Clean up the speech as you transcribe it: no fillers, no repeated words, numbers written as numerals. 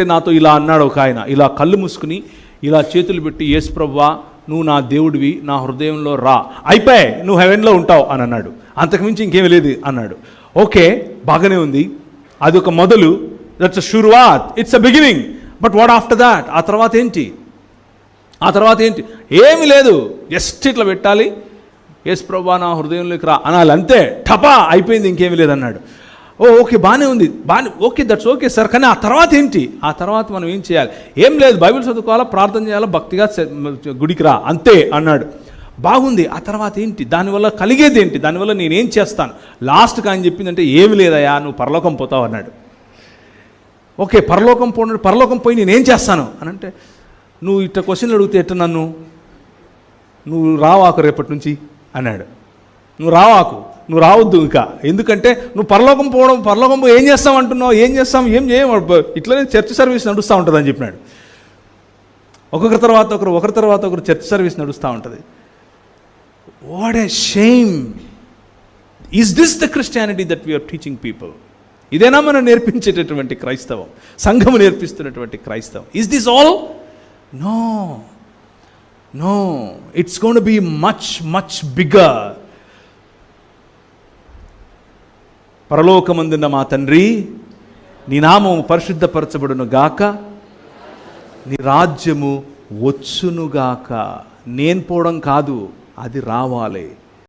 నాతో ఇలా అన్నాడు ఒక ఆయన, ఇలా కళ్ళు మూసుకుని ఇలా చేతులు పెట్టి, యేసు ప్రభువా నువ్వు నా దేవుడివి, నా హృదయంలో రా, అయిపోయాయి, నువ్వు హెవెన్లో ఉంటావు అని అన్నాడు. అంతకుమించి ఇంకేమీ లేదు అన్నాడు. ఓకే, బాగానే ఉంది, అది ఒక మొదలు, దట్స్ అ షురువాత్, it's a beginning. But what after that? ఆ తర్వాత ఏంటి? ఆ తర్వాత ఏంటి? ఏమీ లేదు, జస్ట్ ఇట్లా పెట్టాలి, యేసు ప్రభువా నా హృదయంలోకి రా అనాలి, అంతే, టపా అయిపోయింది, ఇంకేమీ లేదన్నాడు. ఓకే, బాగానే ఉంది, బాగానే, ఓకే, దట్స్ ఓకే సార్, కానీ ఆ తర్వాత ఏంటి? ఆ తర్వాత మనం ఏం చేయాలి? ఏం లేదు, బైబిల్ చదువుకోవాలా, ప్రార్థన చేయాలా, భక్తిగా గుడికి రా, అంతే అన్నాడు. బాగుంది, ఆ తర్వాత ఏంటి? దానివల్ల కలిగేది ఏంటి? దానివల్ల నేనేం చేస్తాను? లాస్ట్కి ఆయన చెప్పిందంటే ఏమి లేదయ్యా, నువ్వు పరలోకం పోతావు అన్నాడు. ఓకే, పరలోకం పోయి నేనేం చేస్తాను అని అంటే, నువ్వు ఇట్లా క్వశ్చన్లు అడిగితే ఎట్ట నన్ను, నువ్వు రావాకు రేపటి నుంచి అన్నాడు. నువ్వు రావాకు, నువ్వు రావద్దు ఇంకా, ఎందుకంటే నువ్వు పరలోకం పోయి ఏం చేస్తావు అంటున్నావు, ఏం చేయం, ఇట్లనే చర్చ్ సర్వీస్ నడుస్తూ ఉంటుంది అని చెప్పినాడు. ఒకరి తర్వాత ఒకరు చర్చ్ సర్వీస్ నడుస్తూ ఉంటుంది. What a shame! Is this the Christianity that we're teaching people? ఇదేనా మనం నేర్పించేటటువంటి క్రైస్తవం, సంఘము నేర్పిస్తున్నటువంటి క్రైస్తవం? Is this all? No, it's gonna be much bigger. పరలోకమందున్న మా తండ్రి, నీ నామము పరిశుద్ధపరచబడును గాక, నీ రాజ్యము వచ్చునుగాక. నేను పోవడం కాదు, అది రావాలి.